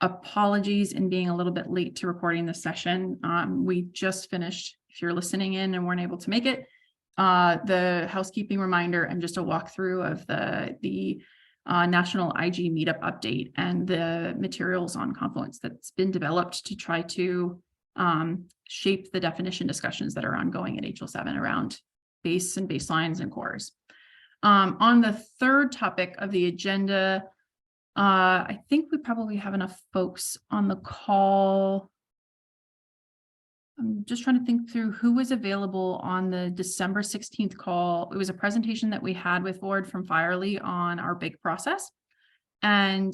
apologies in being a little bit late to recording this session. We just finished, if you're listening in and weren't able to make it, the housekeeping reminder and just a walkthrough of the National IG meetup update and the materials on Confluence that's been developed to try to shape the definition discussions that are ongoing at HL7 around base and baselines and cores. On the third topic of the agenda, I think we probably have enough folks on the call. I'm just trying to think through who was available on the December 16th call. It was a presentation that we had with Ward from FHIR on our big process. And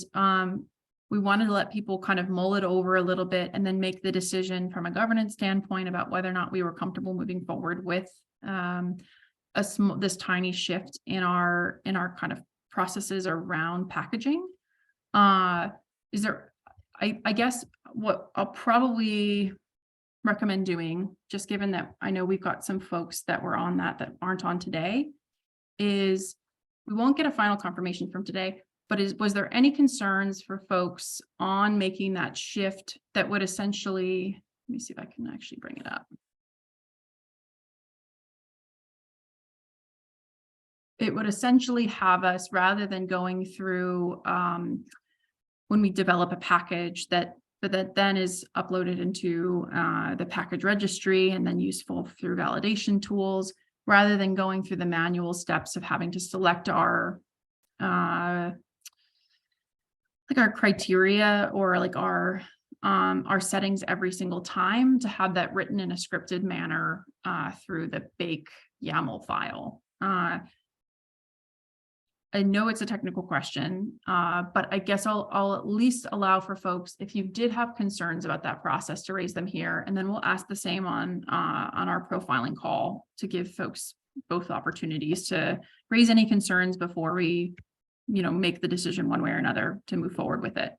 we wanted to let people kind of mull it over a little bit and then make the decision from a governance standpoint about whether or not we were comfortable moving forward with this tiny shift in our kind of processes around packaging. I guess what I'll probably recommend doing, just given that I know we've got some folks that were on that aren't on today, is we won't get a final confirmation from today, but was there any concerns for folks on making that shift that would essentially, let me see if I can actually bring it up. It would essentially have us, rather than going through when we develop a package that then is uploaded into the package registry and then useful through validation tools, rather than going through the manual steps of having to select our criteria or like our settings every single time, to have that written in a scripted manner through the bake YAML file. I know it's a technical question, but I guess I'll at least allow for folks, if you did have concerns about that process, to raise them here, and then we'll ask the same on our profiling call to give folks both opportunities to raise any concerns before we, make the decision one way or another to move forward with it.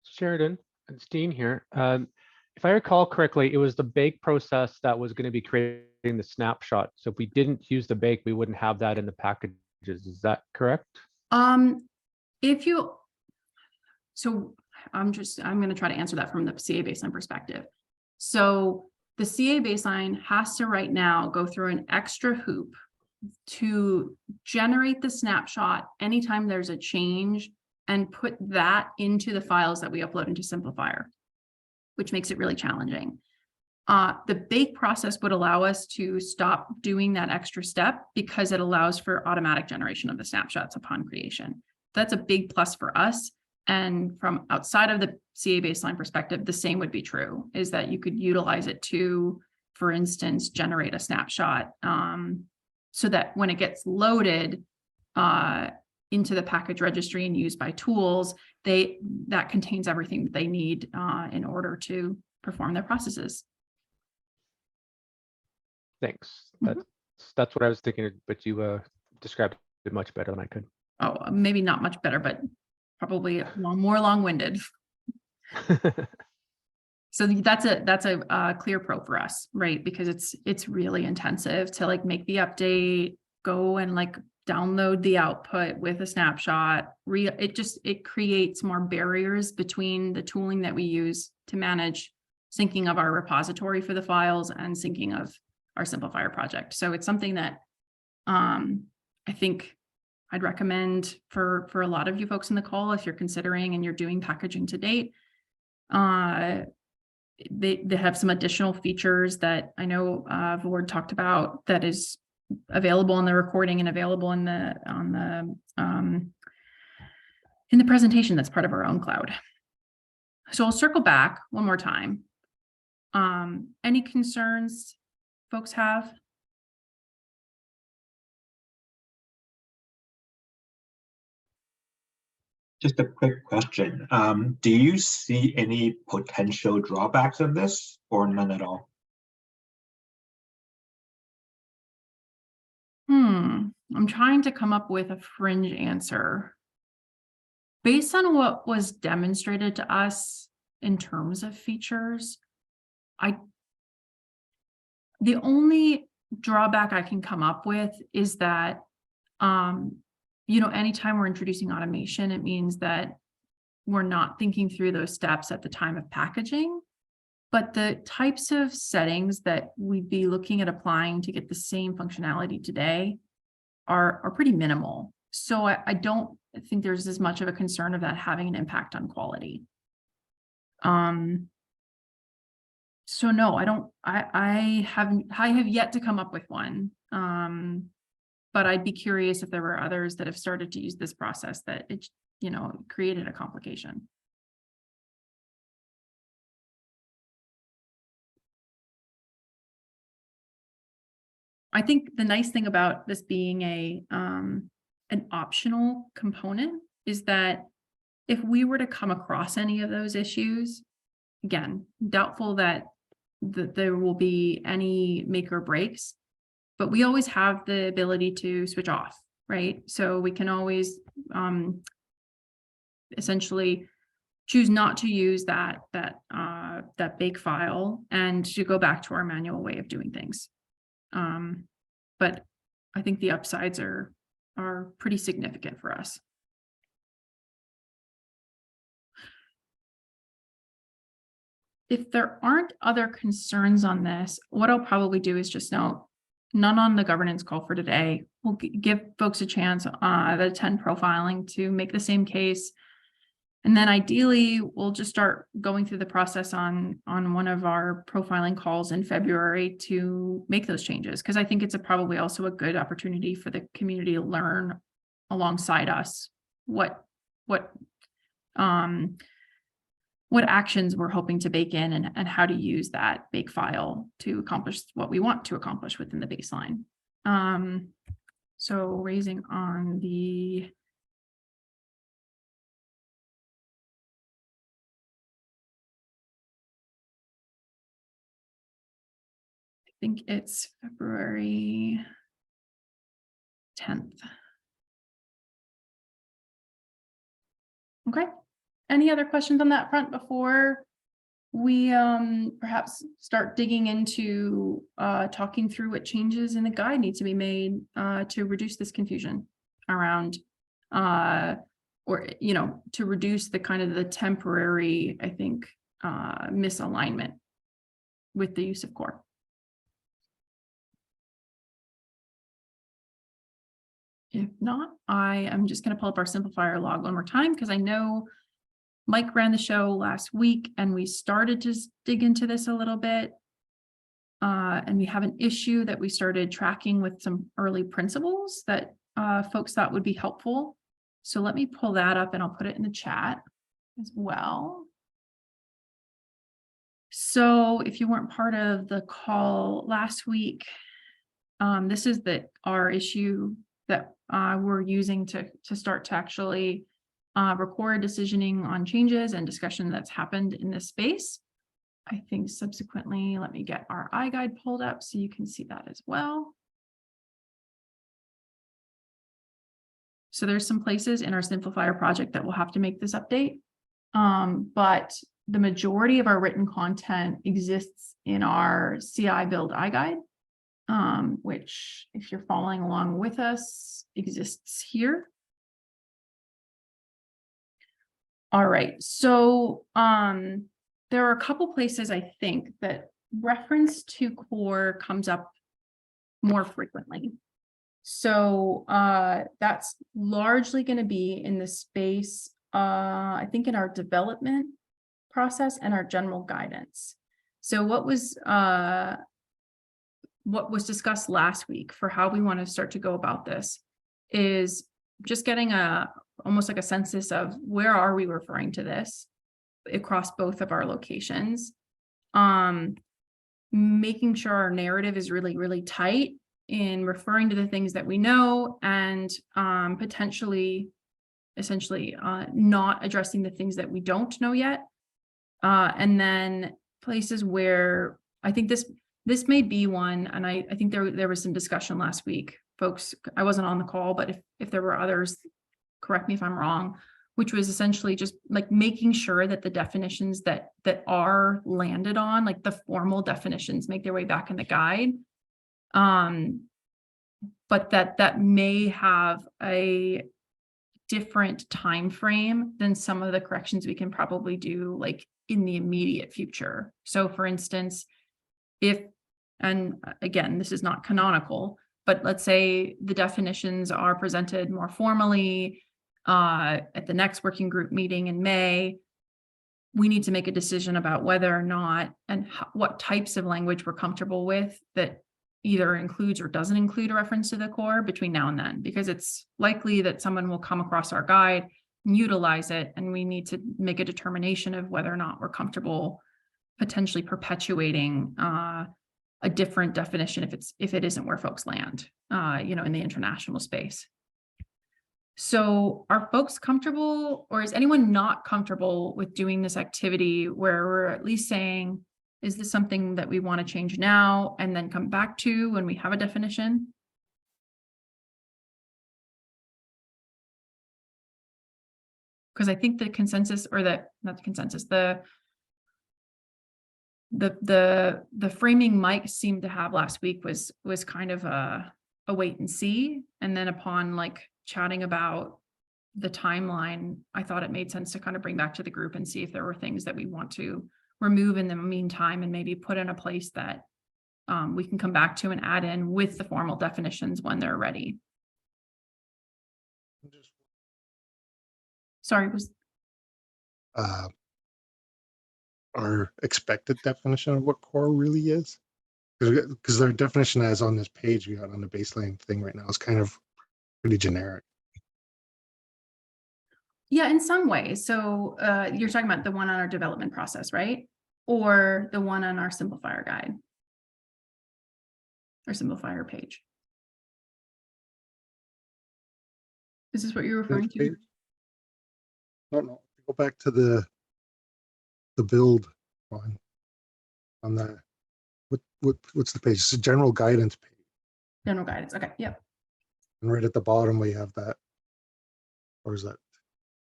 Sheridan, it's Dean here. If I recall correctly, it was the bake process that was going to be creating the snapshot. So if we didn't use the bake, we wouldn't have that in the packages. Is that correct? So I'm going to try to answer that from the CA baseline perspective. So the CA baseline has to right now go through an extra hoop to generate the snapshot anytime there's a change and put that into the files that we upload into FHIR, which makes it really challenging. The bake process would allow us to stop doing that extra step because it allows for automatic generation of the snapshots upon creation. That's a big plus for us. And from outside of the CA baseline perspective, the same would be true, is that you could utilize it to, for instance, generate a snapshot so that when it gets loaded into the package registry and used by tools, that contains everything that they need in order to perform their processes. Thanks. That's what I was thinking, but you described it much better than I could. Oh, maybe not much better, but probably more long-winded. So that's a clear pro for us, right? Because it's really intensive to like make the update, go and like download the output with a snapshot. It creates more barriers between the tooling that we use to manage syncing of our repository for the files and syncing of our FHIR project. So it's something that I think I'd recommend for a lot of you folks in the call, if you're considering and you're doing packaging to date. They have some additional features that I know Vord talked about that is available in the recording and available in the presentation that's part of our own cloud. So I'll circle back one more time. Any concerns folks have? Just a quick question. Do you see any potential drawbacks of this or none at all? I'm trying to come up with a fringe answer. Based on what was demonstrated to us in terms of features, the only drawback I can come up with is that anytime we're introducing automation, it means that we're not thinking through those steps at the time of packaging. But the types of settings that we'd be looking at applying to get the same functionality today are pretty minimal. So I don't think there's as much of a concern of that having an impact on quality. So no, I have yet to come up with one. But I'd be curious if there were others that have started to use this process that it, created a complication. I think the nice thing about this being an optional component is that if we were to come across any of those issues, again, doubtful that there will be any make or breaks, but we always have the ability to switch off, right? So we can always essentially choose not to use that bake file and to go back to our manual way of doing things. But I think the upsides are pretty significant for us. If there aren't other concerns on this, what I'll probably do is just note, none on the governance call for today. We'll give folks a chance that attend profiling to make the same case. And then ideally, we'll just start going through the process on one of our profiling calls in February to make those changes. Because I think it's probably also a good opportunity for the community to learn alongside us what actions we're hoping to bake in and how to use that bake file to accomplish what we want to accomplish within the baseline. So raising on the I think it's February 10th. Okay. Any other questions on that front before we perhaps start digging into talking through what changes in the guide need to be made to reduce this confusion around or to reduce the kind of the temporary, I think, misalignment with the use of core. If not, I am just going to pull up our simplifier log one more time because I know Mike ran the show last week and we started to dig into this a little bit. And we have an issue that we started tracking with some early principles that folks thought would be helpful. So let me pull that up and I'll put it in the chat as well. So if you weren't part of the call last week, this is our issue that we're using to start to actually record decisioning on changes and discussion that's happened in this space. I think subsequently, let me get our iGuide pulled up so you can see that as well. So there's some places in our Simplifier project that will have to make this update. But the majority of our written content exists in our CI build iGuide, which if you're following along with us, exists here. All right, so there are a couple places I think that reference to core comes up more frequently. So that's largely going to be in the space, I think, in our development process and our general guidance. So what was discussed last week for how we want to start to go about this is just getting almost like a census of where are we referring to this across both of our locations, making sure our narrative is really, really tight in referring to the things that we know and potentially, essentially not addressing the things that we don't know yet. And then places where I think this may be one, and I think there was some discussion last week, folks. I wasn't on the call, but if there were others, correct me if I'm wrong, which was essentially just like making sure that the definitions that are landed on, like the formal definitions, make their way back in the guide. But that may have a different time frame than some of the corrections we can probably do like in the immediate future. So for instance, if, and again, this is not canonical, but let's say the definitions are presented more formally at the next working group meeting in May, we need to make a decision about whether or not and what types of language we're comfortable with that either includes or doesn't include a reference to the core between now and then, because it's likely that someone will come across our guide and utilize it, and we need to make a determination of whether or not we're comfortable potentially perpetuating a different definition if it isn't where folks land, in the international space. So are folks comfortable, or is anyone not comfortable with doing this activity where we're at least saying, is this something that we want to change now and then come back to when we have a definition? Because I think the consensus, or not the consensus, the framing Mike seemed to have last week was kind of a wait and see. And then upon like chatting about the timeline, I thought it made sense to kind of bring back to the group and see if there were things that we want to remove in the meantime and maybe put in a place that we can come back to and add in with the formal definitions when they're ready. Sorry, was our expected definition of what core really is, because their definition as on this page we got on the baseline thing right now is kind of pretty generic. Yeah, in some ways. So you're talking about the one on our development process, right? Or the one on our simplifier guide or simplifier page. Is this what you're referring to? No, go back to the build one on that. What's the page? It's a general guidance page. General guidance. Okay. Yep. And right at the bottom we have that. Or is that?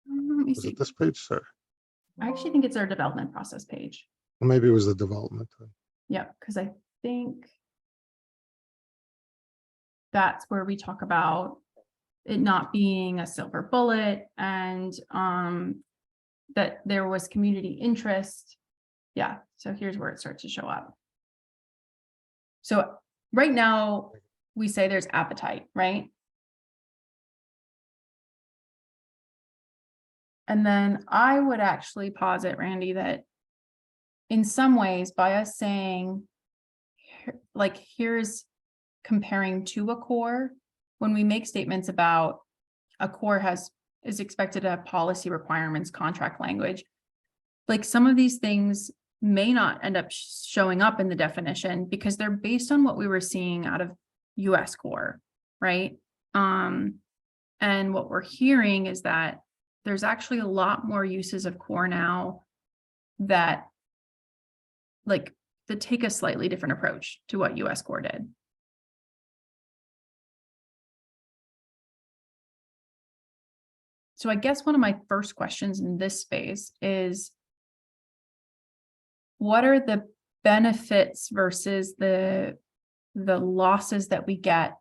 Let me Was see. it this page, sir? I actually think it's our development process page. Well, maybe it was the development. Yeah, because I think that's where we talk about it not being a silver bullet and that there was community interest. Yeah, so here's where it starts to show up. So right now we say there's appetite, right? And then I would actually posit, Randy, that in some ways by us saying, like, here's comparing to a core, when we make statements about a core is expected to have policy requirements, contract language, like some of these things may not end up showing up in the definition because they're based on what we were seeing out of US core, right? And what we're hearing is that there's actually a lot more uses of core now that take a slightly different approach to what US core did. So I guess one of my first questions in this space is, what are the benefits versus the losses that we get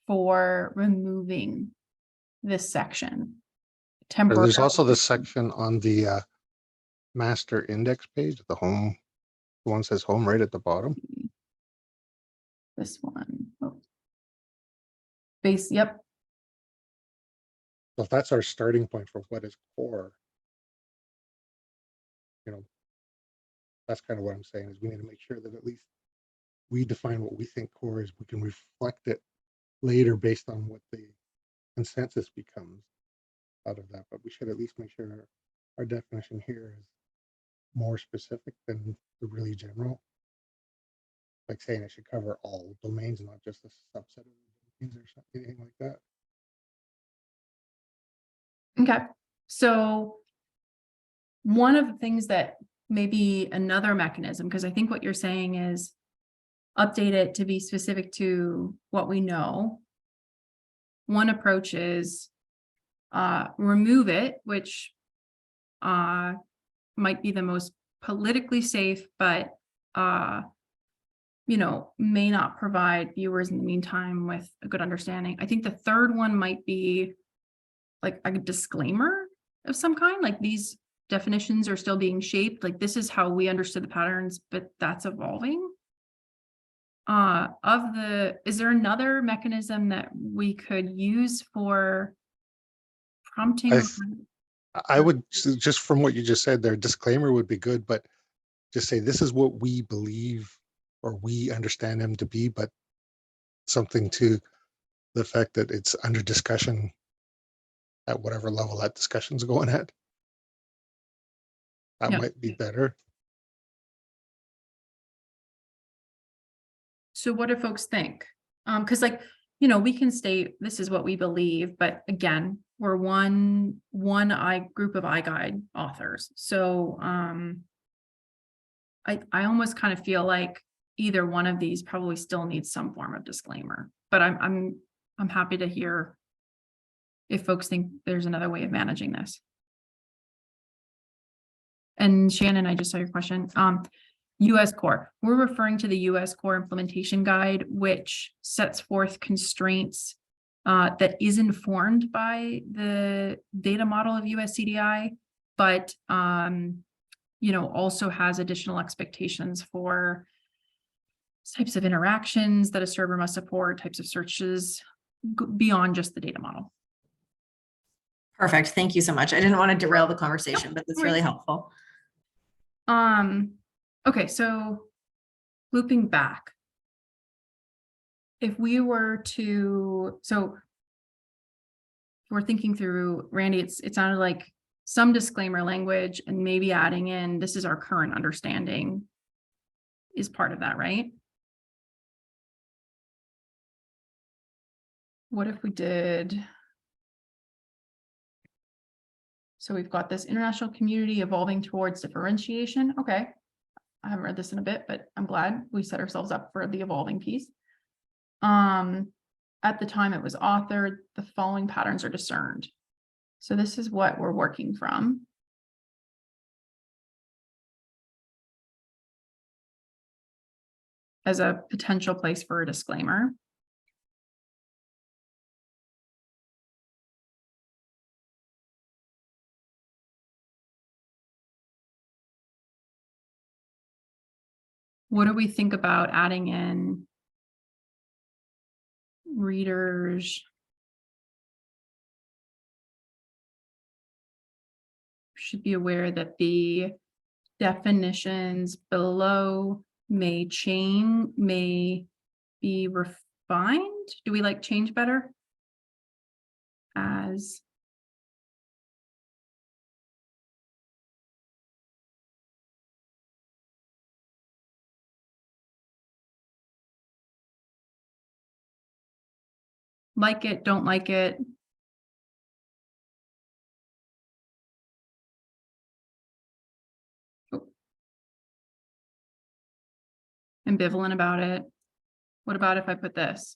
for removing this section? There's also the section on the master index page, the home, the one says home right at the bottom. This one. Oh. Base, yep. So if that's our starting point for what is core, that's kind of what I'm saying, is we need to make sure that at least we define what we think core is. We can reflect it later based on what the consensus becomes out of that, but we should at least make sure our definition here is more specific than the really general, like saying it should cover all domains, not just a subset of domains or something like that. Okay, so one of the things that maybe another mechanism, because I think what you're saying is update it to be specific to what we know. One approach is remove it, which might be the most politically safe, but may not provide viewers in the meantime with a good understanding. I think the third one might be like a disclaimer of some kind, like these definitions are still being shaped, like this is how we understood the patterns, but that's evolving. Is there another mechanism that we could use for prompting? I would, just from what you just said there, disclaimer would be good, but just say, this is what we believe or we understand them to be, but something to the fact that it's under discussion at whatever level that discussion's going at. That Yeah. might be better. So what do folks think? Because like, you know, we can state this is what we believe, but again, we're one group of iGuide authors. So I almost kind of feel like either one of these probably still needs some form of disclaimer, but I'm happy to hear if folks think there's another way of managing this. And Shannon, I just saw your question. US Core, we're referring to the US Core implementation guide, which sets forth constraints that is informed by the data model of USCDI, but you know, also has additional expectations for types of interactions that a server must support, types of searches beyond just the data model. Perfect. Thank you so much. I didn't want to derail the conversation, but that's really helpful. Okay, so looping back, if we were to, so we're thinking through, Randy, it sounded like some disclaimer language and maybe adding in, this is our current understanding is part of that, right? What if we did? So we've got this international community evolving towards differentiation. Okay. I haven't read this in a bit, but I'm glad we set ourselves up for the evolving piece. At the time it was authored, the following patterns are discerned. So this is what we're working from. As a potential place for a disclaimer. What do we think about adding in readers should be aware that the definitions below may be refined? Do we like change better? As like it, don't like it. Ambivalent about it. What about if I put this?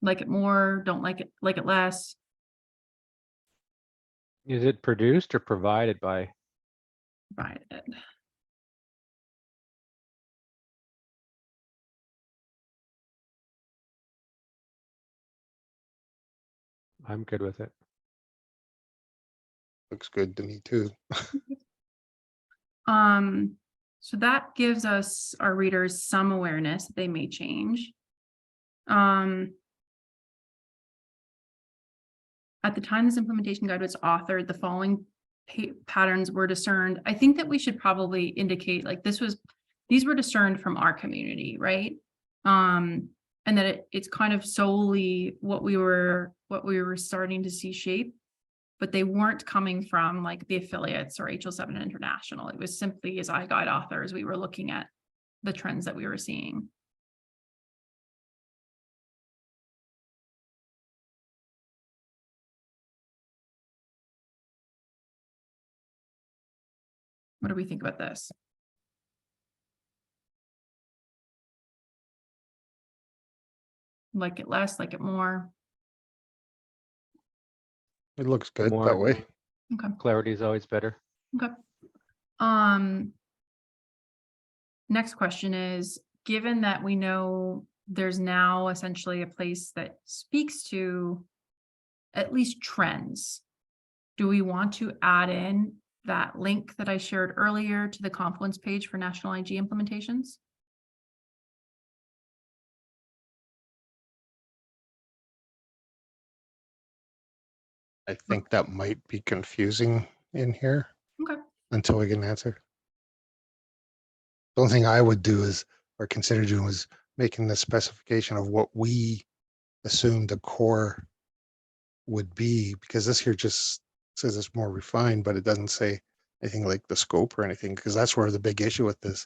Like it more, don't like it less. Is it produced or provided by? Provided. I'm good with it. Looks good to me too. So that gives us, our readers, some awareness that they may change. At the time this implementation guide was authored, the following patterns were discerned. I think that we should probably indicate like these were discerned from our community, right? And that it's kind of solely what we were starting to see shape, but they weren't coming from like the affiliates or HL7 International. It was simply as iGuide authors, we were looking at the trends that we were seeing. What do we think about this? Like it less, like it more? It looks good More. that way. Okay. Clarity is always better. Okay. next question is, given that we know there's now essentially a place that speaks to at least trends, do we want to add in that link that I shared earlier to the Confluence page for national IG implementations? I think that might be confusing in here Okay. until we get an answer. The only thing I would do is, or consider doing, was making the specification of what we assume the core would be, because this here just says it's more refined, but it doesn't say anything like the scope or anything, because that's where the big issue with this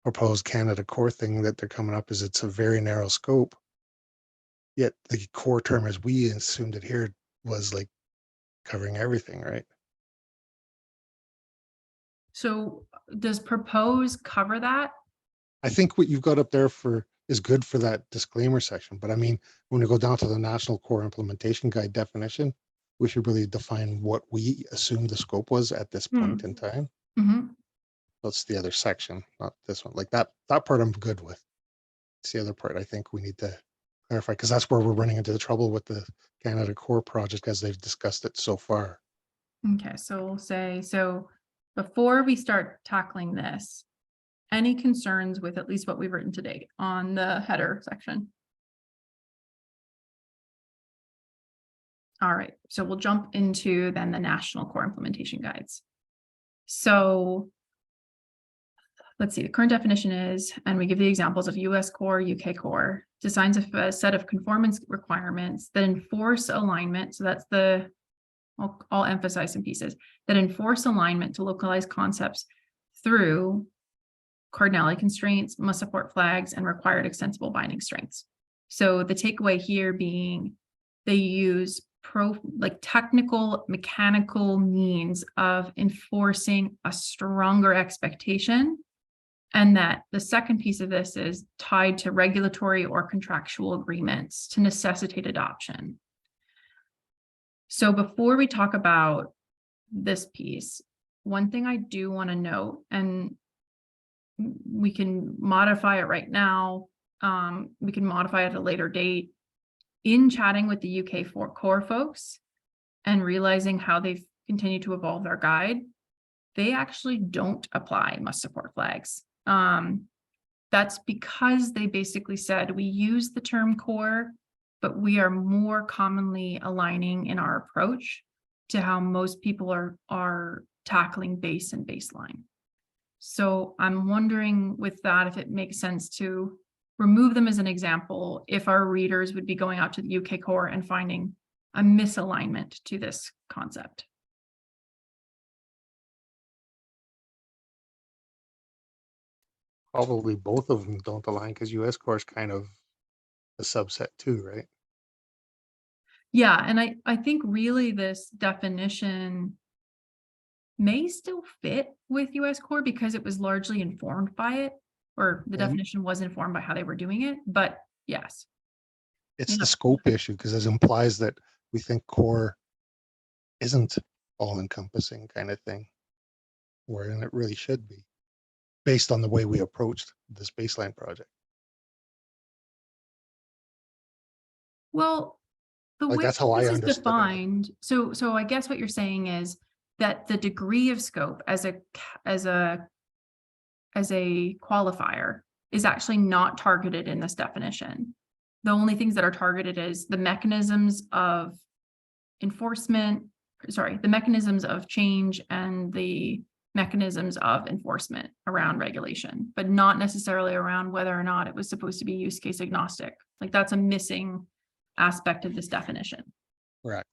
proposed Canada core thing that they're coming up is it's a very narrow scope. Yet the core term as we assumed it here was like covering everything, right? So does propose cover that? I think what you've got up there for is good for that disclaimer section, but I mean, when we go down to the National Core Implementation Guide definition, we should really define what we assume the scope was at this point in time. Mm-hmm. That's the other section, not this one. Like that part I'm good with. It's the other part I think we need to clarify, because that's where we're running into the trouble with the Canada Core project as they've discussed it so far. Okay, so we'll say, so before we start tackling this, any concerns with at least what we've written today on the header section? All right, so we'll jump into then the National Core Implementation Guides. So let's see, the current definition is, and we give the examples of US Core, UK Core, designs a set of conformance requirements that enforce alignment. So that's the, I'll emphasize some pieces, that enforce alignment to localized concepts through cardinality constraints, must support flags, and required extensible binding strengths. So the takeaway here being they use technical mechanical means of enforcing a stronger expectation. And that the second piece of this is tied to regulatory or contractual agreements to necessitate adoption. So before we talk about this piece, one thing I do want to note, and we can modify it right now, we can modify it at a later date. In chatting with the UK core folks and realizing how they've continued to evolve their guide, they actually don't apply must support flags. That's because they basically said we use the term core, but we are more commonly aligning in our approach to how most people are tackling base and baseline. So I'm wondering with that, if it makes sense to remove them as an example, if our readers would be going out to the UK core and finding a misalignment to this concept. Probably both of them don't align because US core is kind of a subset too, right? Yeah, and I think really this definition may still fit with US core because it was largely informed by it, or the definition was informed by how they were doing it, but yes. It's Yeah. the scope issue because it implies that we think core isn't all encompassing kind of thing, wherein it really should be based on the way we approached this baseline project. Well, the Like, way that's how I this is understood it. defined, so I guess what you're saying is that the degree of scope as a qualifier is actually not targeted in this definition. The only things that are targeted is the mechanisms of enforcement, sorry, the mechanisms of change and the mechanisms of enforcement around regulation, but not necessarily around whether or not it was supposed to be use case agnostic. Like that's a missing aspect of this definition. Correct.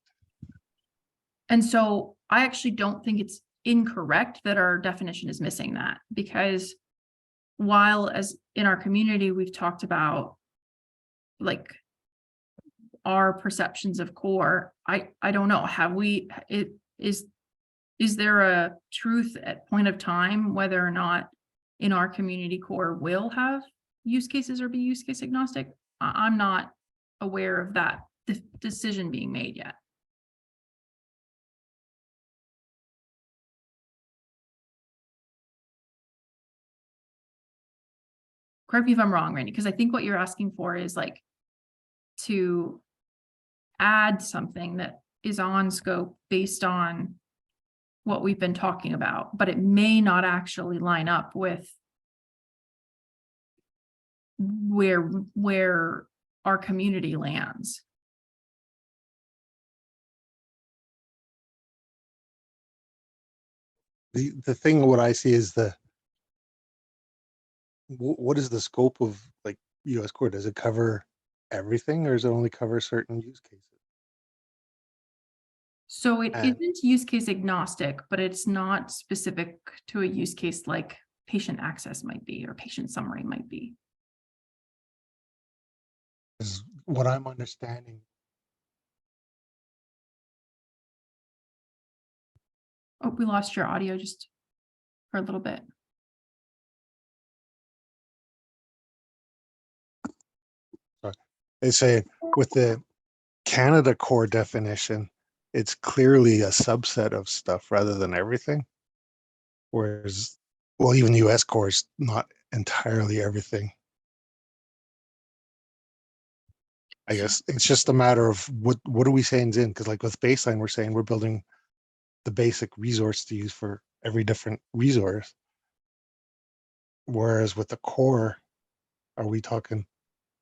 And so I actually don't think it's incorrect that our definition is missing that, because while as in our community, we've talked about like our perceptions of core, I don't know, have we, is there a truth at point of time whether or not in our community core will have use cases or be use case agnostic? I'm not aware of that decision being made yet. correct me if I'm wrong, Randy, because I think what you're asking for is like to add something that is on scope based on what we've been talking about, but it may not actually line up with where our community lands. The thing, what I see is what is the scope of like US core? Does it cover everything, or does it only cover certain use cases? So it And- isn't use case agnostic, but it's not specific to a use case like patient access might be, or patient summary might be. Is what I'm understanding. Oh, we lost your audio just for a little bit. They say with the Canada core definition, it's clearly a subset of stuff rather than everything. Whereas, well, even US core is not entirely everything. I guess it's just a matter of what are we saying is in, because like with baseline, we're saying we're building the basic resource to use for every different resource. Whereas with the core, are we talking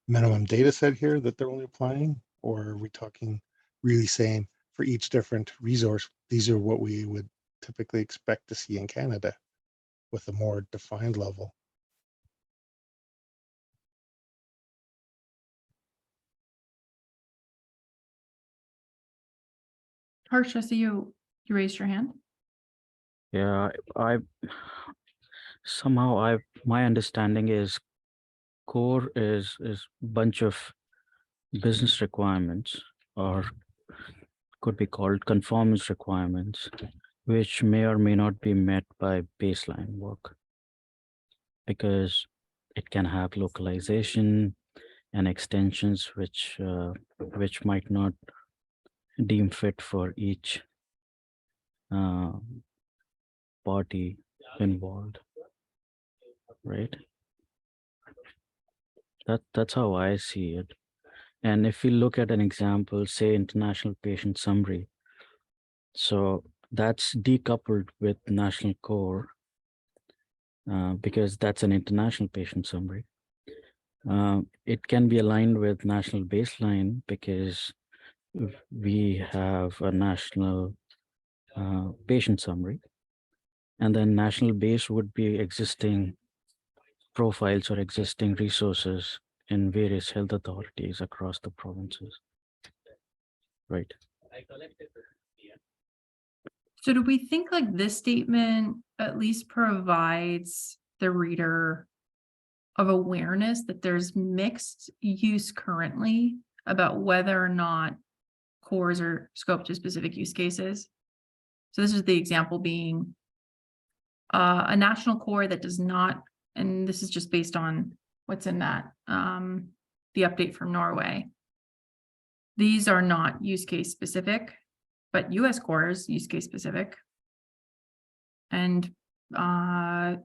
minimum data set here that they're only applying? Or are we talking really saying for each different resource, these are what we would typically expect to see in Canada with a more defined level? Harsh, I see you raised your hand. Yeah, I somehow my understanding is core is bunch of business requirements, or could be called conformance requirements, which may or may not be met by baseline work, because it can have localization and extensions which might not deem fit for each uh, party involved, right? That's how I see it. And if we look at an example, say international patient summary, so that's decoupled with national core because that's an international patient summary. It can be aligned with national baseline because we have a national patient summary, and then national base would be existing profiles or existing resources in various health authorities across the provinces. Right. So do we think like this statement at least provides the reader of awareness that there's mixed use currently about whether or not cores are scoped to specific use cases? So this is the example being a national core that does not, and this is just based on what's in that, the update from Norway. These are not use case specific, but US core is use case specific. And I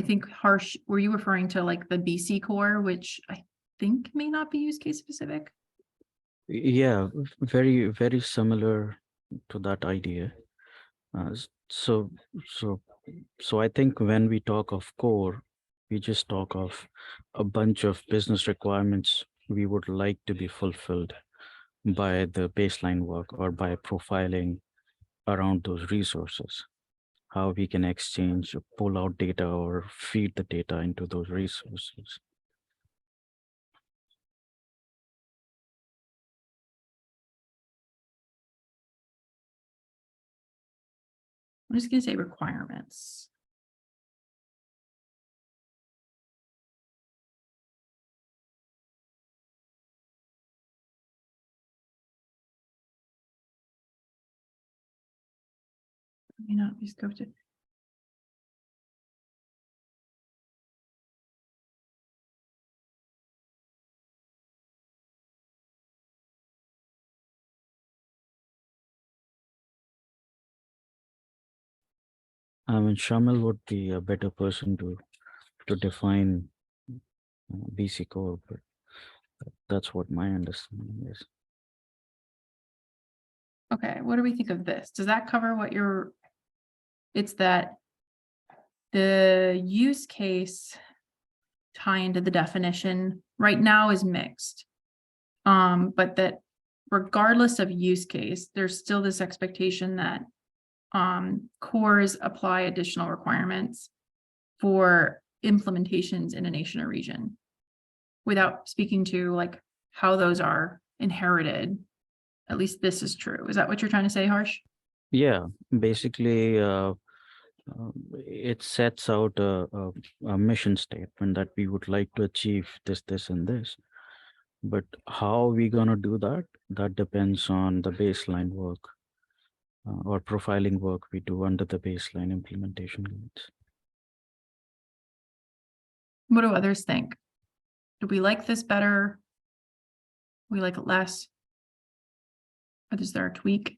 think Harsh, were you referring to like the BC core, which I think may not be use case specific? Yeah, very, very similar to that idea. So I think when we talk of core, we just talk of a bunch of business requirements we would like to be fulfilled by the baseline work or by profiling around those resources, how we can exchange, pull out data or feed the data into those resources. I'm just gonna say requirements. May not be scoped to. I mean, Shamil would be a better person to define BC core, but that's what my understanding is. Okay, what do we think of this? Does that cover what you're, it's that the use case tie into the definition right now is mixed. But that regardless of use case, there's still this expectation that cores apply additional requirements for implementations in a nation or region without speaking to like how those are inherited. At least this is true. Is that what you're trying to say, Harsh? Yeah, basically, it sets out a mission statement that we would like to achieve this, this, and this. But how are we gonna do that? That depends on the baseline work or profiling work we do under the baseline implementation guides. What do others think? Do we like this better? We like it less? Or is there a tweak?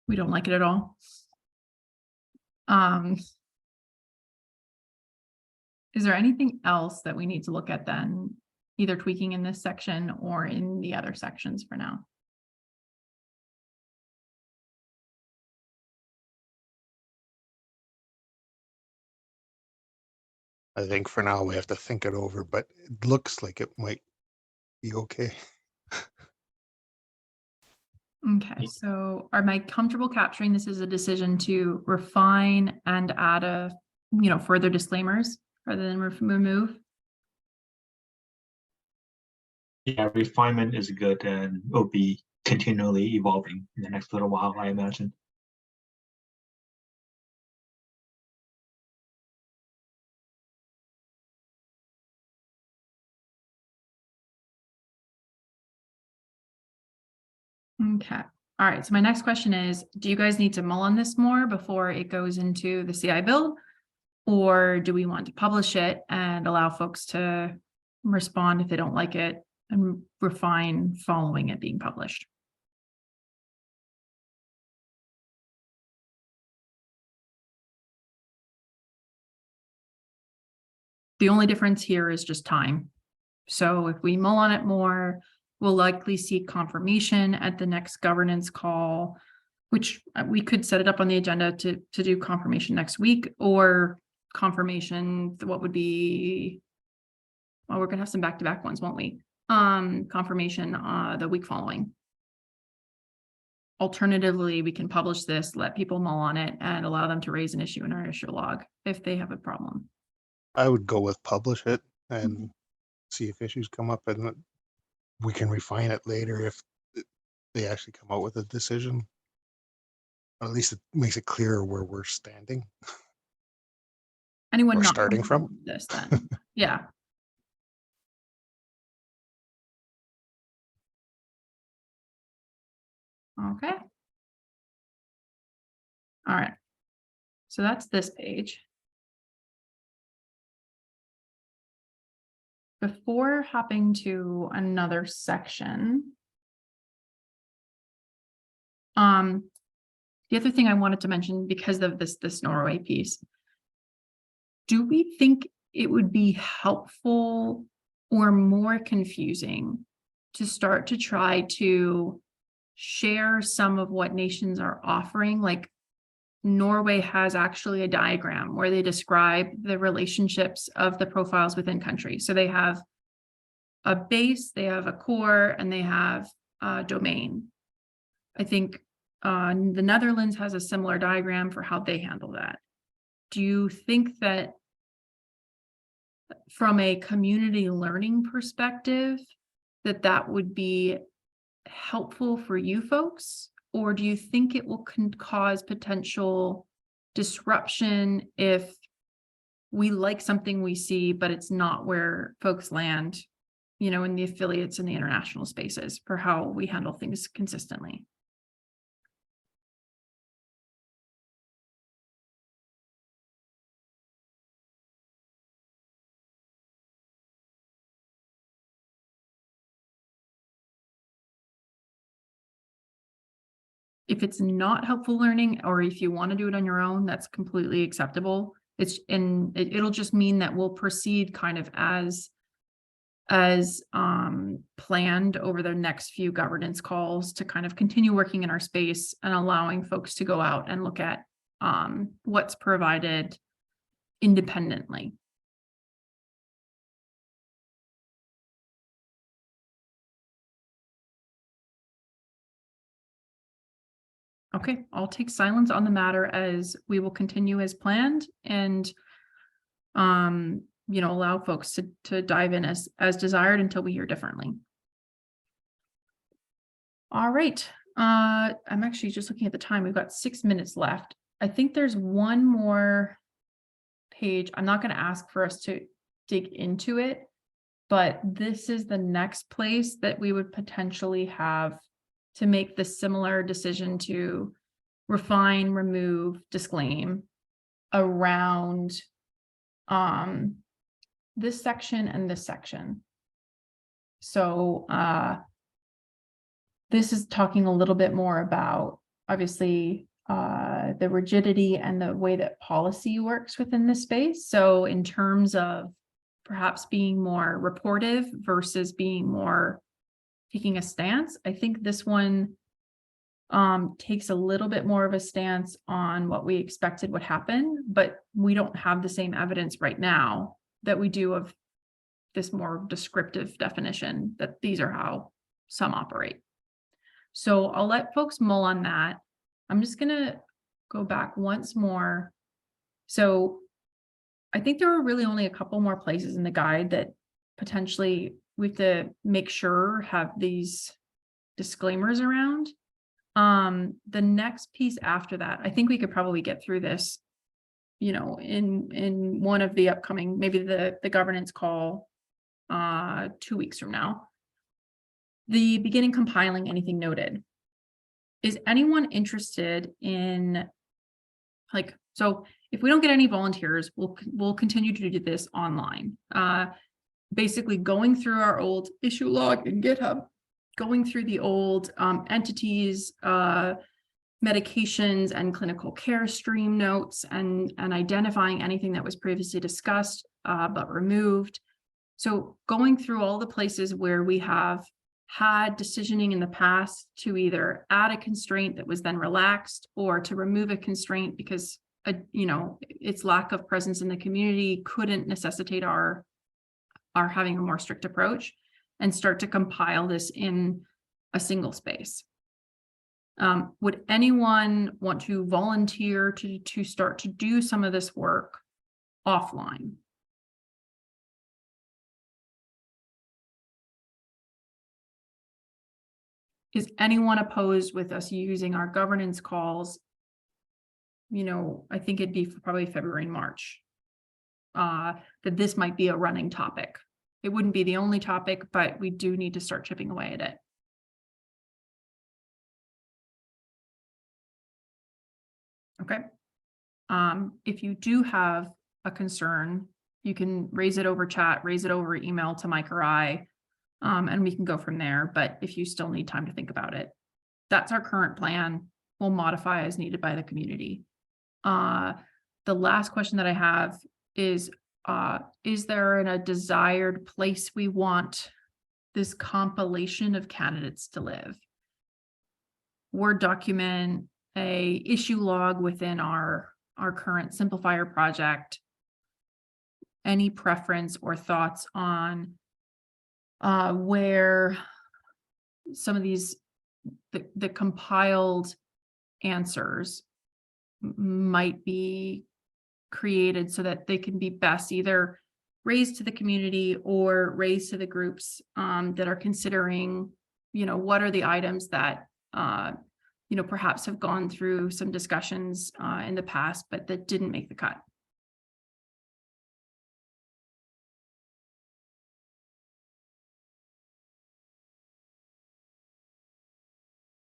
We don't like it at all. Is there anything else that we need to look at then, either tweaking in this section or in the other sections for now? I think for now we have to think it over, but it looks like it might be okay. Okay, so am I comfortable capturing this as a decision to refine and add a, further disclaimers rather than remove? Yeah, refinement is good and will be continually evolving in the next little while, I imagine. Okay, all right, so my next question is, do you guys need to mull on this more before it goes into the CI build? Or do we want to publish it and allow folks to respond if they don't like it and refine following it being published? The only difference here is just time. So if we mull on it more, we'll likely seek confirmation at the next governance call, which we could set it up on the agenda to do confirmation next week, or confirmation, what would be, well, we're gonna have some back-to-back ones, won't we? Confirmation the week following. Alternatively, we can publish this, let people mull on it, and allow them to raise an issue in our issue log if they have a problem. I would go with publish it and see if issues come up, and we can refine it later if they actually come out with a decision. At least it makes it clearer where we're standing. Anyone Or not starting comfortable from? with this then? Yeah. Okay. All right. So that's this page. Before hopping to another section. The other thing I wanted to mention because of this Norway piece. Do we think it would be helpful or more confusing to start to try to share some of what nations are offering? Like Norway has actually a diagram where they describe the relationships of the profiles within countries. So they have a base, they have a core, and they have a domain. I think the Netherlands has a similar diagram for how they handle that. Do you think that from a community learning perspective, that would be helpful for you folks? Or do you think it will cause potential disruption if we like something we see, but it's not where folks land, in the affiliates and the international spaces for how we handle things consistently? if it's not helpful learning, or if you want to do it on your own, that's completely acceptable. It'll just mean that we'll proceed kind of as planned over the next few governance calls to kind of continue working in our space and allowing folks to go out and look at what's provided independently. Okay, I'll take silence on the matter as we will continue as planned and allow folks to dive in as desired until we hear differently. All right. I'm actually just looking at the time. We've got 6 minutes left. I think there's one more page. I'm not going to ask for us to dig into it, but this is the next place that we would potentially have to make the similar decision to refine, remove, disclaim around this section and this section. So this is talking a little bit more about, obviously, the rigidity and the way that policy works within this space. So in terms of perhaps being more reportive versus being more taking a stance, I think this one takes a little bit more of a stance on what we expected would happen, but we don't have the same evidence right now that we do of this more descriptive definition that these are how some operate. So I'll let folks mull on that. I'm just gonna go back once more. So I think there are really only a couple more places in the guide that potentially we have to make sure have these disclaimers around. The next piece after that, I think we could probably get through this, in one of the upcoming, maybe the governance call 2 weeks from now. The beginning compiling anything noted. Is anyone interested in, so if we don't get any volunteers, we'll continue to do this online. Basically going through our old issue log in GitHub, going through the old entities, medications and clinical care stream notes, and identifying anything that was previously discussed but removed. So going through all the places where we have had decisioning in the past to either add a constraint that was then relaxed or to remove a constraint because its lack of presence in the community couldn't necessitate our having a more strict approach, and start to compile this in a single space. Would anyone want to volunteer to start to do some of this work offline? Is anyone opposed with us using our governance calls? I think it'd be probably February and March, that this might be a running topic. It wouldn't be the only topic, but we do need to start chipping away at it. Okay. If you do have a concern, you can raise it over chat, raise it over email to Mike or I, and we can go from there. But if you still need time to think about it, that's our current plan. We'll modify as needed by the community. The last question that I have is there a desired place we want this compilation of candidates to live? Word document, a issue log within our current simplifier project. Any preference or thoughts on where some of these the compiled answers might be created so that they can be best either raised to the community or raised to the groups that are considering, what are the items that, perhaps have gone through some discussions in the past, but that didn't make the cut.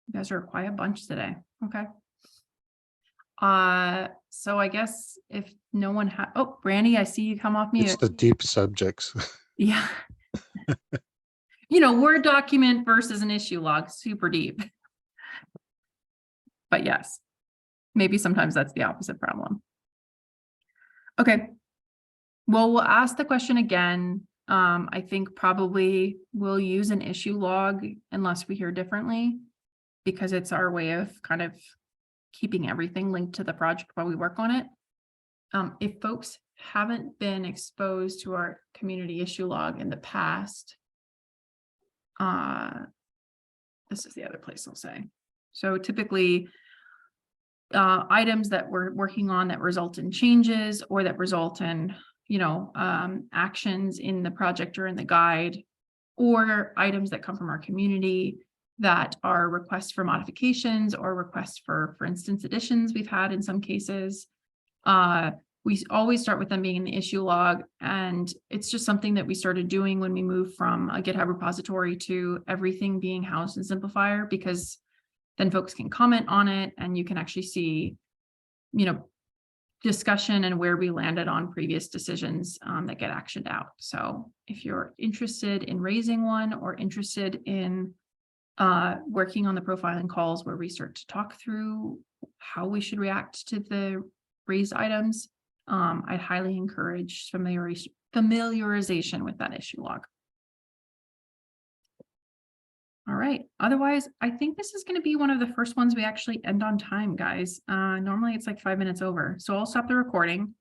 You guys are a quiet bunch today. Okay. So I guess if no one Brandy, I see you come off mute. It's the deep subjects. Yeah. Word document versus an issue log, super deep. But yes, maybe sometimes that's the opposite problem. Okay. Well, we'll ask the question again. I think probably we'll use an issue log unless we hear differently, because it's our way of kind of keeping everything linked to the project while we work on it. If folks haven't been exposed to our community issue log in the past, this is the other place I'll say. So typically, items that we're working on that result in changes or that result in, actions in the project or in the guide, or items that come from our community that are requests for modifications or requests for instance, additions we've had in some cases. We always start with them being in the issue log, and it's just something that we started doing when we moved from a GitHub repository to everything being housed in Simplifier, because then folks can comment on it and you can actually see, discussion and where we landed on previous decisions that get actioned out. So if you're interested in raising one or interested in working on the profiling calls where we start to talk through how we should react to the raised items, I highly encourage familiarization with that issue log. All right. Otherwise, I think this is going to be one of the first ones we actually end on time, guys. Normally it's like 5 minutes over. So I'll stop the recording.